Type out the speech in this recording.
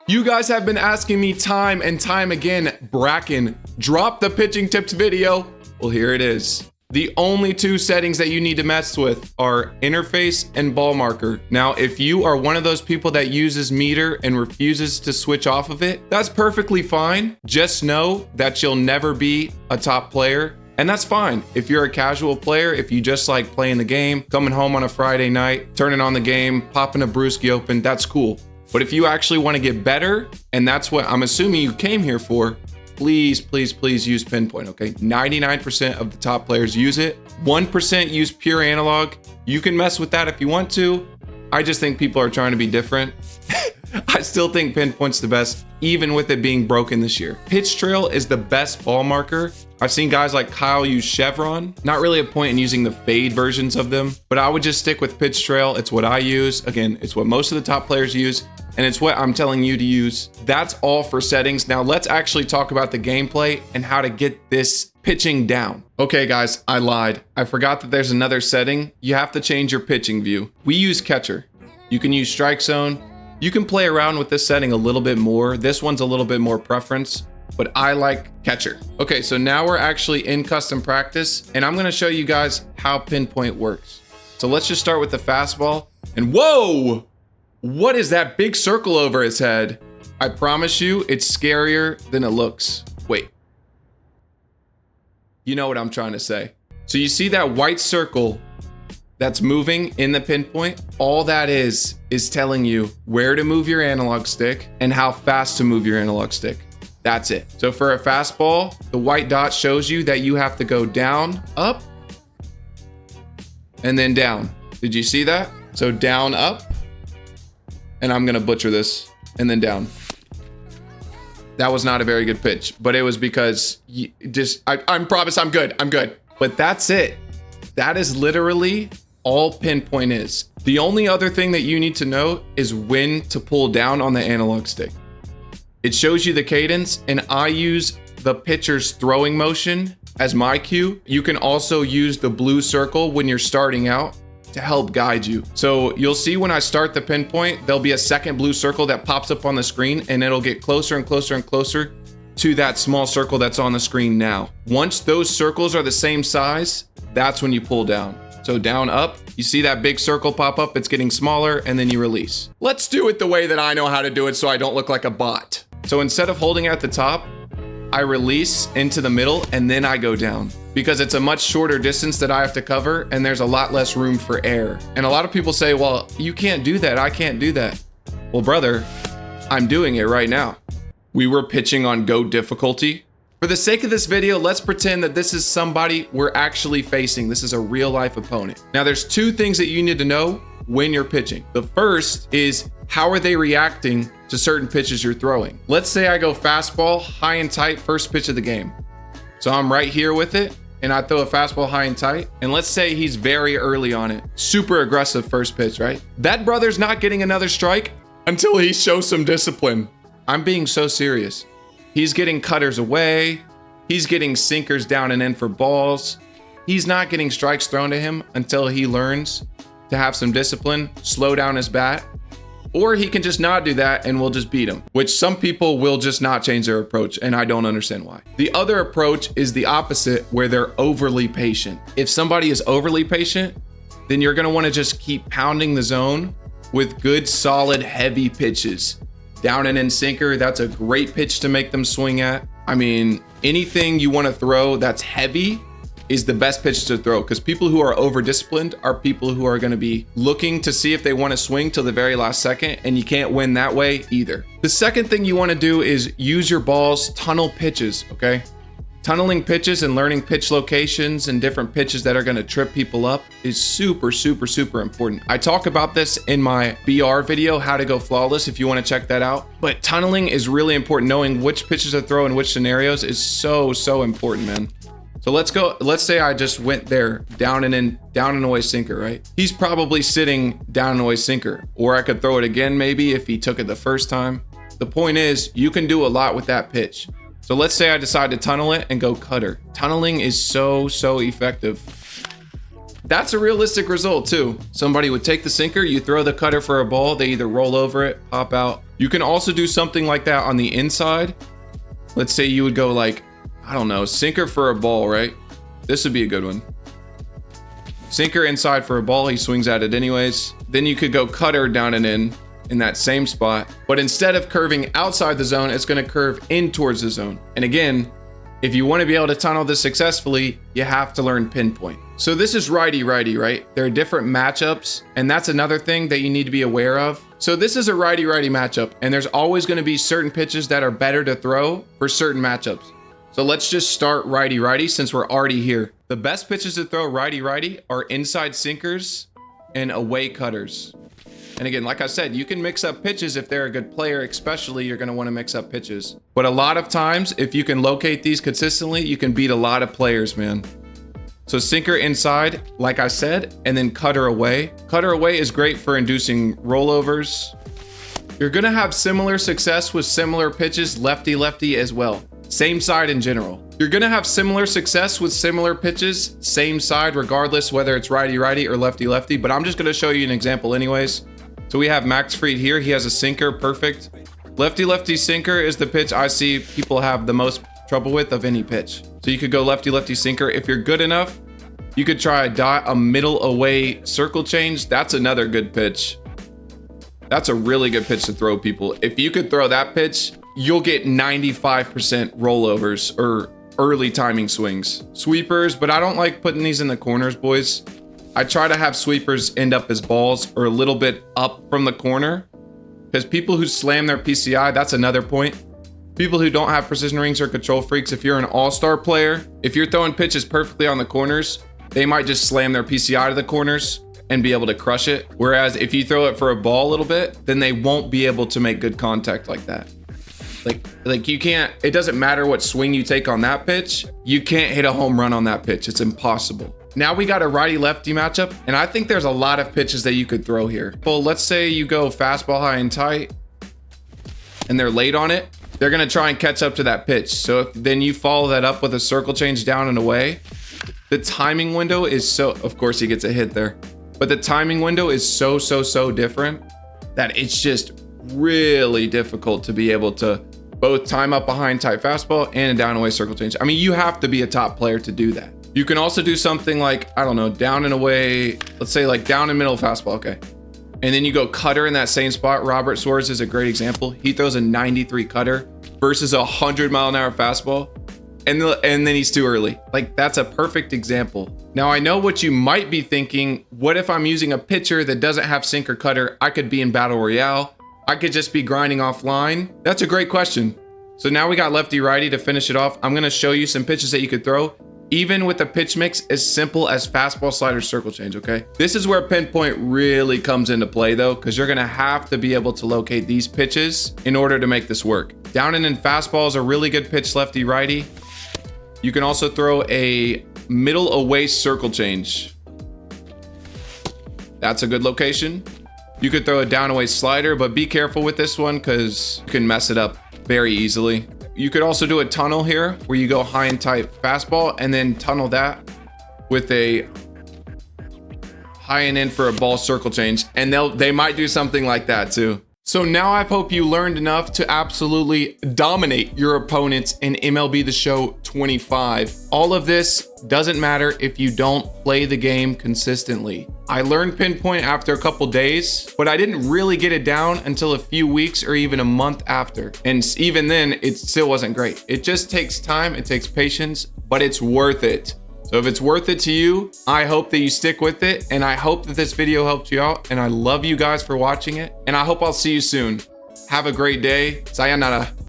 You guys have been asking me time and time again, Bracken, drop the pitching tips video. Well, here it is. The only two settings that you need to mess with are interface and ball marker. Now, if you are one of those people that uses meter and refuses to switch off of it, that's perfectly fine. Just know that you'll never be a top player. And that's fine. If you're a casual player, if you just like playing the game, coming home on a Friday night, turning on the game, popping a brewski open, that's cool. But if you actually want to get better, and that's what I'm assuming you came here for, please, please, please use Pinpoint, okay? 99% of the top players use it. 1% use pure analog. You can mess with that if you want to. I just think people are trying to be different. I still think Pinpoint's the best, even with it being broken this year. Pitch trail is the best ball marker. I've seen guys like Kyle use Chevron. Not really a point in using the fade versions of them, but I would just stick with pitch trail. It's what I use. Again, it's what most of the top players use, and it's what I'm telling you to use. That's all for settings. Now let's actually talk about the gameplay and how to get this pitching down. Okay guys, I lied. I forgot that there's another setting. You have to change your pitching view. We use catcher. You can use strike zone. You can play around with this setting a little bit more. This one's a little bit more preference, but I like catcher. Okay, so now we're actually in custom practice, and I'm gonna show you guys how Pinpoint works. So let's just start with the fastball. And whoa! What is that big circle over his head? I promise you, it's scarier than it looks. Wait. You know what I'm trying to say. So you see that white circle that's moving in the Pinpoint? All that is telling you where to move your analog stick and how fast to move your analog stick. That's it. So for a fastball, the white dot shows you that you have to go down, up, and then down. Did you see that? So down, up, and I'm gonna butcher this, and then down. That was not a very good pitch, but it was because I promise I'm good. But that's it. That is literally all Pinpoint is. The only other thing that you need to know is when to pull down on the analog stick. It shows you the cadence, and I use the pitcher's throwing motion as my cue. You can also use the blue circle when you're starting out to help guide you. So you'll see when I start the Pinpoint, there'll be a second blue circle that pops up on the screen, and it'll get closer and closer and closer to that small circle that's on the screen now. Once those circles are the same size, that's when you pull down. So down, up, you see that big circle pop up, it's getting smaller, and then you release. Let's do it the way that I know how to do it so I don't look like a bot. So instead of holding at the top, I release into the middle and then I go down, because it's a much shorter distance that I have to cover and there's a lot less room for air. And a lot of people say, well, you can't do that, I can't do that. Well, brother, I'm doing it right now. We were pitching on GOAT difficulty. For the sake of this video, let's pretend that this is somebody we're actually facing. This is a real life opponent. Now there's two things that you need to know when you're pitching. The first is, how are they reacting to certain pitches you're throwing? Let's say I go fastball, high and tight, first pitch of the game. So I'm right here with it, and I throw a fastball high and tight, and let's say he's very early on it. Super aggressive first pitch, right? That brother's not getting another strike until he shows some discipline. I'm being so serious. He's getting cutters away. He's getting sinkers down and in for balls. He's not getting strikes thrown to him until he learns to have some discipline, slow down his bat, or he can just not do that and we'll just beat him, which some people will just not change their approach, and I don't understand why. The other approach is the opposite, where they're overly patient. If somebody is overly patient, then you're gonna wanna just keep pounding the zone with good, solid, heavy pitches. Down and in sinker, that's a great pitch to make them swing at. I mean, anything you wanna throw that's heavy is the best pitch to throw, because people who are over disciplined are people who are going to be looking to see if they want to swing till the very last second, and you can't win that way either. The second thing you want to do is use your balls, tunnel pitches, okay? Tunneling pitches and learning pitch locations and different pitches that are going to trip people up is super, super, super important. I talk about this in my BR video, how to go flawless, if you want to check that out. But tunneling is really important. Knowing which pitches to throw in which scenarios is so, so important, man. So let's go, let's say I just went there, down and away sinker, right? He's probably sitting down and away sinker, or I could throw it again maybe if he took it the first time. The point is, you can do a lot with that pitch. So let's say I decide to tunnel it and go cutter. Tunneling is so, so effective. That's a realistic result too. Somebody would take the sinker, you throw the cutter for a ball, they either roll over it, pop out, You can also do something like that on the inside. Let's say you would go like, I don't know, sinker for a ball, right? This would be a good one. Sinker inside for a ball, he swings at it anyways. Then you could go cutter down and in that same spot. But instead of curving outside the zone, it's gonna curve in towards the zone. And again, if you wanna be able to tunnel this successfully, you have to learn pinpoint. So this is righty-righty, right? There are different matchups, and that's another thing that you need to be aware of. So this is a righty-righty matchup, and there's always gonna be certain pitches that are better to throw for certain matchups. So let's just start righty-righty since we're already here. The best pitches to throw righty-righty are inside sinkers and away cutters. And again, like I said, you can mix up pitches if they're a good player, especially you're gonna wanna mix up pitches. But a lot of times, if you can locate these consistently, you can beat a lot of players, man. So sinker inside, like I said, and then cutter away. Cutter away is great for inducing rollovers. You're gonna have similar success with similar pitches, lefty-lefty as well. Same side in general. You're gonna have similar success with similar pitches, same side, regardless whether it's righty-righty or lefty-lefty, but I'm just gonna show you an example anyways. So we have Max Fried here. He has a sinker, perfect. Lefty-lefty sinker is the pitch I see people have the most trouble with of any pitch. So you could go lefty-lefty sinker. If you're good enough, you could try a middle away circle change. That's another good pitch. That's a really good pitch to throw, people. If you could throw that pitch, you'll get 95% rollovers or early timing swings. Sweepers, but I don't like putting these in the corners, boys. I try to have sweepers end up as balls or a little bit up from the corner, because people who slam their PCI, that's another point. People who don't have precision rings or control freaks, if you're an all-star player, if you're throwing pitches perfectly on the corners, they might just slam their PCI to the corners and be able to crush it. Whereas if you throw it for a ball a little bit, then they won't be able to make good contact like that. Like you can't, it doesn't matter what swing you take on that pitch, you can't hit a home run on that pitch. It's impossible. Now we got a righty-lefty matchup, and I think there's a lot of pitches that you could throw here. Well, let's say you go fastball high and tight, and they're late on it. They're gonna try and catch up to that pitch. So if then you follow that up with a circle change down and away, the timing window is so, of course he gets a hit there, but the timing window is so different that it's just really difficult to be able to both time up behind tight fastball and a down away circle change. I mean, you have to be a top player to do that. You can also do something like, I don't know, down and away, let's say like down and middle fastball, okay. And then you go cutter in that same spot. Robert Suarez is a great example. He throws a 93 cutter versus a 100-mile-an-hour fastball, and then he's too early. Like, that's a perfect example. Now, I know what you might be thinking. What if I'm using a pitcher that doesn't have sinker cutter? I could be in Battle Royale. I could just be grinding offline. That's a great question. So now we got lefty-righty to finish it off. I'm gonna show you some pitches that you could throw, even with a pitch mix as simple as fastball, slider, circle change, okay? This is where pinpoint really comes into play though, because you're gonna have to be able to locate these pitches in order to make this work. Down and in fastball is a really good pitch, lefty righty. You can also throw a middle away circle change. That's a good location. You could throw a down away slider, but be careful with this one because you can mess it up very easily. You could also do a tunnel here where you go high and tight fastball and then tunnel that with a high and in for a ball circle change. And they might do something like that too. So now I hope you learned enough to absolutely dominate your opponents in MLB The Show 25. All of this doesn't matter if you don't play the game consistently. I learned pinpoint after a couple days, but I didn't really get it down until a few weeks or even a month after. And even then, it still wasn't great. It just takes time, it takes patience, but it's worth it. So if it's worth it to you, I hope that you stick with it, and I hope that this video helped you out, and I love you guys for watching it, and I hope I'll see you soon. Have a great day. Sayonara.